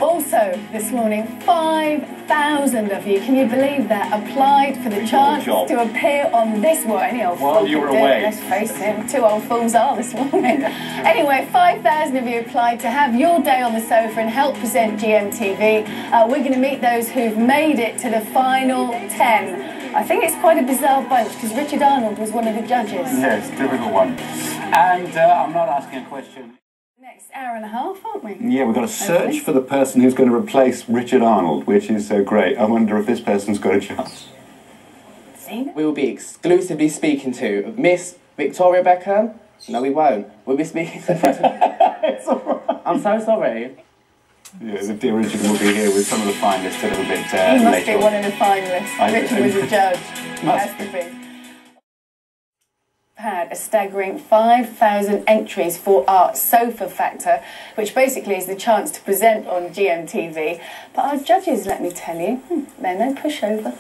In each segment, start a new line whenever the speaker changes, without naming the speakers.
Also, this morning, 5,000 of you, can you believe that, applied for the chance to appear on this one. Any old
while you were away.
Let's face it, two old fools are this morning. Anyway, 5,000 of you applied to have your day on the sofa and help present GMTV. We're going to meet those who've made it to the final 10. I think it's quite a bizarre bunch because Richard Arnold was one of the judges.
Yes, difficult one. And I'm not asking a question.
Next hour and a half, aren't we?
Yeah, we've got to search for the person who's going to replace Richard Arnold, which is so great. I wonder if this person's got a chance.
We will be exclusively speaking to Miss Victoria Beckham. No, we won't. We'll be speaking to...
It's all right.
I'm so sorry.
Yeah, the dear Richard will be here with some of the finalists a little bit
He must be one of the finalists. Richard was a judge. He has to be. Had a staggering 5,000 entries for our Sofa Factor, which basically is the chance to present on GMTV. But our judges, let me tell you, they're no pushover.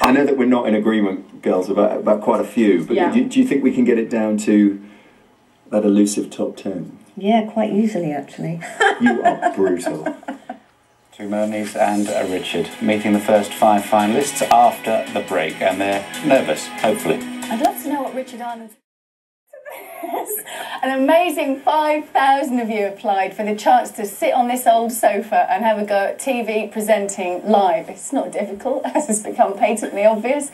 I know that we're not in agreement, girls, about quite a few, but
yeah.
do you think we can get it down to that elusive top 10?
Yeah, quite easily, actually.
You are brutal.
Two Mermaids and Richard meeting the first 5 finalists after the break, and they're nervous, hopefully.
I'd love to know what Richard Arnold's... An amazing 5,000 of you applied for the chance to sit on this old sofa and have a go at TV presenting live. It's not difficult, as has become patently obvious.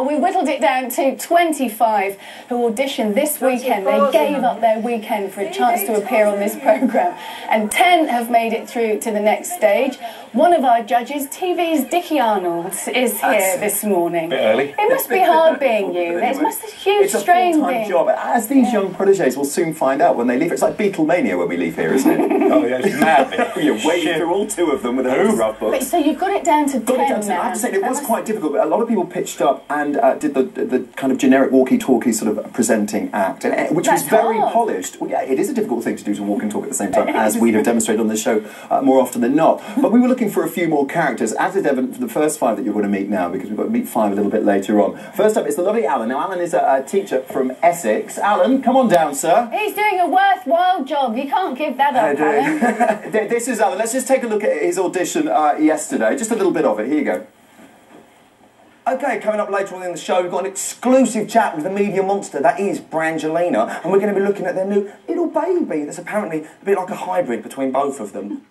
We whittled it down to 25 who auditioned this weekend. They gave up their weekend for a chance to appear on this programme. And 10 have made it through to the next stage. One of our judges, TV's Dickie Arnold, is here this morning.
A bit early.
It must be hard being you. It must be a huge strain being...
It's a full-time job, as these young protégés will soon find out when they leave. It's like Beatlemania when we leave here, isn't it?
Oh, yeah, it's mad.
You're wading through all 2 of them with a rough book.
Wait, so you've got it down to 10 now?
I have to say, it was quite difficult, but a lot of people pitched up and did the kind of generic walkie-talkie sort of presenting act, which was very polished. Well, yeah, it is a difficult thing to do, to walk and talk at the same time, as we have demonstrated on this show more often than not. But we were looking for a few more characters, as is evident for the first 5 that you're going to meet now, because we've got to meet 5 a little bit later on. First up is the lovely Alan. Now, Alan is a teacher from Essex. Alan, come on down, sir.
He's doing a worthwhile job. You can't give that up, Alan.
This is Alan. Let's just take a look at his audition yesterday. Just a little bit of it. Here you go.
Okay, coming up later on in the show, we've got an exclusive chat with the media monster, that is Brangelina, and we're going to be looking at their new little baby that's apparently a bit like a hybrid between both of them.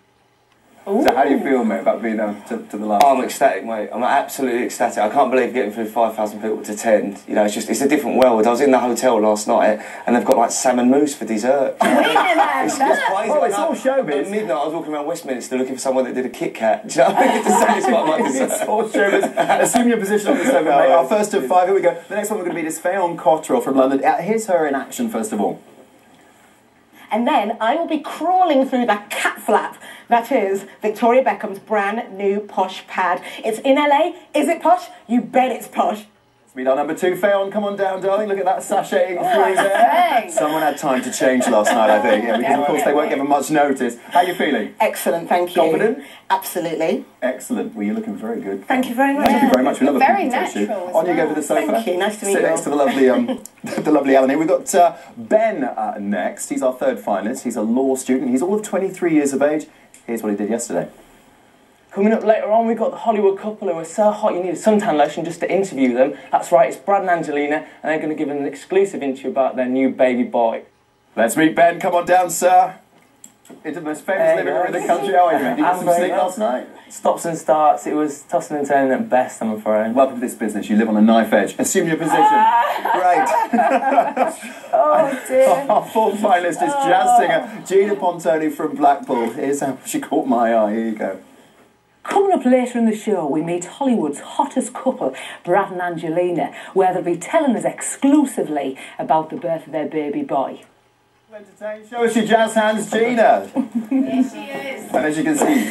Ooh. So how do you feel, mate, about being down to the last?
I'm ecstatic, mate. I'm absolutely ecstatic. I can't believe getting through 5,000 people to 10. You know, it's a different world. I was in the hotel last night and they've got like salmon mousse for dessert. It's crazy.
Oh, it's all showbiz.
At midnight, I was walking around Westminster looking for someone that did a Kit Kat. Do you know what I mean? To satisfy my dessert.
It's all showbiz. Assume your position on the sofa, mate. Our first of 5. Here we go. The next one we're going to meet is Fionn Cottrell from London. Here's her in action, first of all.
And then I will be crawling through that cat flap that is Victoria Beckham's brand new posh pad. It's in LA. Is it posh? You bet it's posh.
Let's meet our number 2, Fionn. Come on down, darling. Look at that sashaying through there. Someone had time to change last night, I think. Yeah, because, of course, they weren't given much notice. How are you feeling?
Excellent, thank you.
Confident?
Absolutely.
Excellent. Well, you're looking very good.
Thank you very much.
Thank you very much. We love
very
it.
natural.
On you go to the sofa.
Thank you. Nice to meet you.
Sit next to the lovely, the lovely Alan here. We've got Ben next. He's our 3rd finalist. He's a law student. He's all of 23 years of age. Here's what he did yesterday.
Coming up later on, we've got the Hollywood couple who are so hot you need a suntan lotion just to interview them. That's right, it's Brad and Angelina, and they're going to give an exclusive interview about their new baby boy.
Let's meet Ben. Come on down, sir. Into the most famous living room in the country. How are you, mate? Did you get some sleep last night?
Stops and starts. It was tossing and turning at best, I'm afraid.
Welcome to this business. You live on a knife edge. Assume your position. Great.
Oh, dear.
Our 4th finalist is jazz singer Gina Pontoni from Blackpool. Here's how she caught my eye. Here you go.
Coming up later in the show, we meet Hollywood's hottest couple, Brad and Angelina, where they'll be telling us exclusively about the birth of their baby boy.
Show us your jazz hands, Gina.
Here she is.
And as you can see,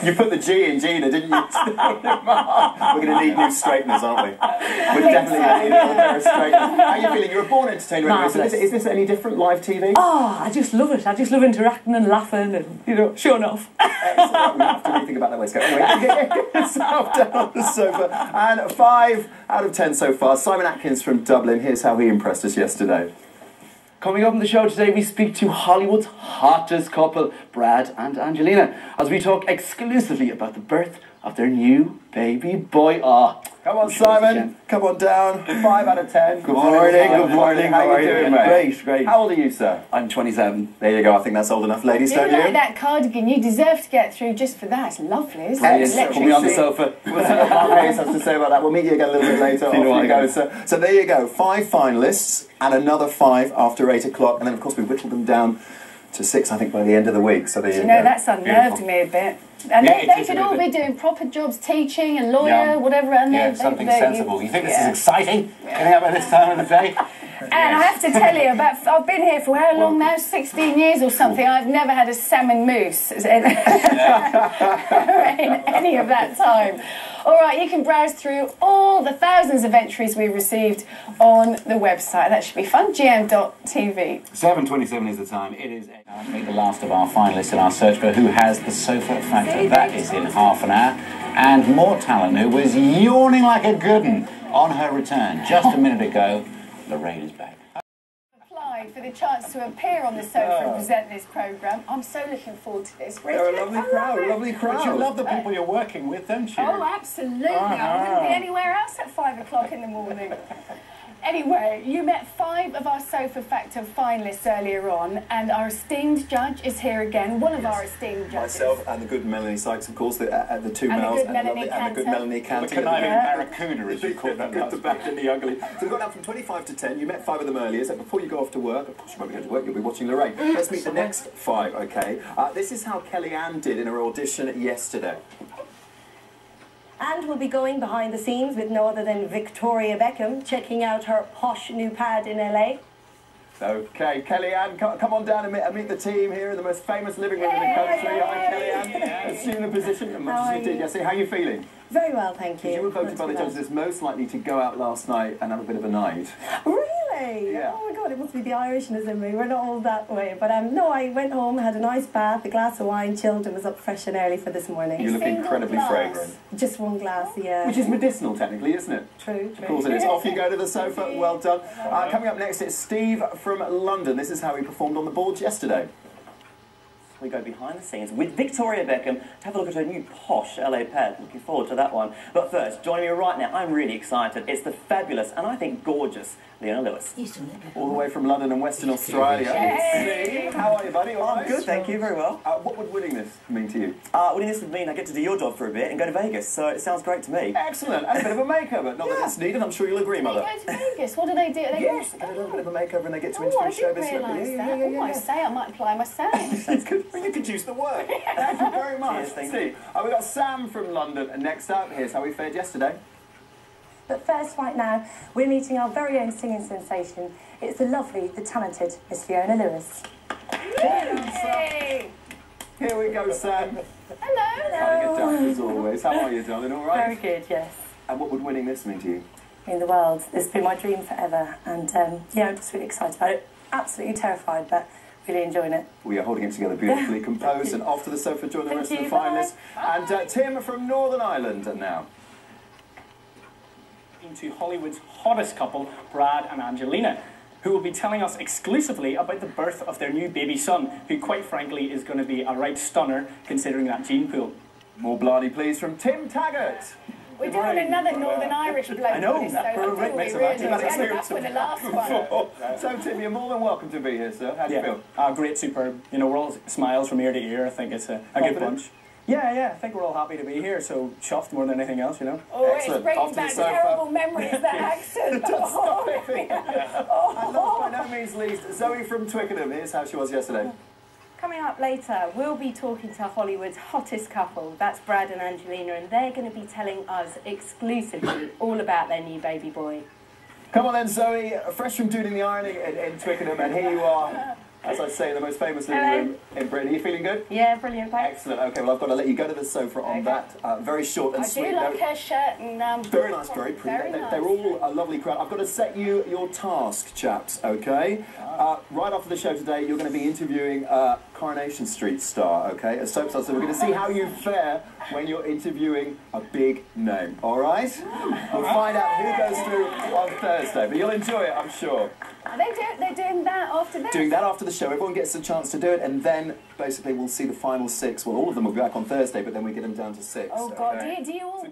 you put the G in Gina, didn't you? We're going to need new straighteners, aren't we? We're definitely going to need a pair of straighteners. How are you feeling? You're a born entertainer anyway, so is this any different, live TV?
Oh, I just love it. I just love interacting and laughing and, you know, showing off.
Excellent. We have to rethink about that waistcoat. Anyway, get yourself down on the sofa. And 5 out of 10 so far. Simon Atkins from Dublin. Here's how he impressed us yesterday.
Coming up on the show today, we speak to Hollywood's hottest couple, Brad and Angelina, as we talk exclusively about the birth of their new baby boy.
Come on, Simon. Come on down. 5 out of 10. Good morning. Good morning. How are you doing, mate?
Great.
How old are you, sir?
I'm 27.
There you go. I think that's old enough, ladies, don't you?
Like that cardigan. You deserve to get through just for that. It's lovely, isn't it?
Put me on the sofa.
We'll see what Mark Hayes has to say about that. We'll meet you again a little bit later. Off you go, sir. So there you go. 5 finalists and another 5 after 8 o'clock. And then, of course, we whittled them down to 6, I think, by the end of the week. So there you go.
That's unnerved me a bit. And they should all be doing proper jobs, teaching, a lawyer, whatever. And
something sensible. You think this is exciting? Getting up at this time of the day?
And I have to tell you, I've been here for how long now? 16 years or something. I've never had a salmon mousse in any of that time. All right, you can browse through all the thousands of entries we've received on the website. That should be fun. GM.TV.
7:27 is the time. It is the last of our finalists in our search for Who Has the Sofa Factor. That is in half an hour. And more talent who was yawning like a good one on her return just a minute ago. Lorraine is back.
Applied for the chance to appear on the sofa and present this programme. I'm so looking forward to this.
They're a lovely crowd, lovely crowd.
But you love the people you're working with, don't you?
Oh, absolutely. I wouldn't be anywhere else at 5 o'clock in the morning. Anyway, you met 5 of our Sofa Factor finalists earlier on, and our esteemed judge is here again, one of our esteemed judges.
Myself and the good Melanie Sykes, of course, the 2
and
males,
and the good Melanie Cantor.
The conniving barracuda, as you call that.
The bad and the ugly. So we've got down from 25 to 10. You met 5 of them earlier, so before you go off to work, of course you won't be going to work, you'll be watching Lorraine. Let's meet the next 5, okay? This is how Kellyanne did in her audition yesterday.
And we'll be going behind the scenes with no other than Victoria Beckham, checking out her posh new pad in LA.
Okay, Kellyanne, come on down and meet the team here in the most famous living room in the country. Hi, Kellyanne. Assume the position as much as you did yesterday. How are you feeling?
Very well, thank you.
You were voted by the judges as most likely to go out last night and have a bit of a night.
Really?
Yeah.
Oh my God, it must be the Irishness in me. We're not all that way. But no, I went home, had a nice bath, a glass of wine, chilled, and was up fresh and early for this morning.
You look incredibly fragrant.
Just one glass, yeah.
Which is medicinal, technically, isn't it?
True.
Of course it is. Off you go to the sofa. Well done. Coming up next, it's Steve from London. This is how he performed on the boards yesterday.
We go behind the scenes with Victoria Beckham to have a look at her new posh LA pad. Looking forward to that one. But first, joining me right now, I'm really excited. It's the fabulous and I think gorgeous Leona Lewis.
All the way from London and Western Australia. Steve, how are you, buddy? All right?
I'm good, thank you, very well.
What would winning this mean to you?
Winning this would mean I get to do your job for a bit and go to Vegas, so it sounds great to me.
Excellent, and a bit of a makeover. Not that it's needed, I'm sure you'll agree, Mother.
They go to Vegas. What do they do?
Yes, get a little bit of a makeover and they get to interview
I didn't
showbiz.
realise that. I say I might apply myself.
That's good. Well, you could use the word. Thank you very much.
Cheers,
Steve, we've got Sam from London, and next up, here's how we fared yesterday.
But first, right now, we're meeting our very own singing sensation. It's the lovely, the talented Miss Leona Lewis.
Yay!
Here we go, Sam.
Hello.
Having a duck as always. How are you, darling? All right?
Very good, yes.
And what would winning this mean to you?
In the world. It's been my dream forever. And, yeah, I'm just really excited about it. Absolutely terrified, but really enjoying it.
We are holding it together beautifully composed and off to the sofa, join the rest of the
Bye.
finalists. And Tim from Northern Ireland now.
To Hollywood's hottest couple, Brad and Angelina, who will be telling us exclusively about the birth of their new baby son, who quite frankly is going to be a right stunner considering that gene pool.
More blarney please from Tim Taggart.
We're doing another Northern Irish bloke.
I know,
for this,
we're a great mix of acting.
We ended up with the last one.
So Tim, you're more than welcome to be here, sir. How do you feel?
Great, superb. You know, we're all smiles from ear to ear. I think it's a good bunch. Yeah, I think we're all happy to be here, so chuffed more than anything else, you know.
Oh,
excellent.
It's bringing back terrible memories, that accent.
Stop it. And last by no means least, Zoe from Twickenham. Here's how she was yesterday.
Coming up later, we'll be talking to Hollywood's hottest couple. That's Brad and Angelina, and they're going to be telling us exclusively all about their new baby boy.
Come on then, Zoe. Fresh from doing the ironing in Twickenham, and here you are. As I say, the most famous living room in Britain. Are you feeling good?
Yeah, brilliant, thanks.
Excellent. Okay, well, I've got to let you go to the sofa on that very short and sweet note.
I do like her shirt and...
very nice, very pretty.
Very nice.
They're all a lovely crowd. I've got to set you your task, chaps, okay? Right after the show today, you're going to be interviewing Coronation Street star, okay? A soap star. So we're going to see how you fare when you're interviewing a big name, all right? We'll find out who goes through on Thursday, but you'll enjoy it, I'm sure.
They're doing that after this?
Doing that after the show. Everyone gets a chance to do it, and then basically we'll see the final 6. Well, all of them will be back on Thursday, but then we get them down to 6.
Oh, God.
Okay?
Do you all...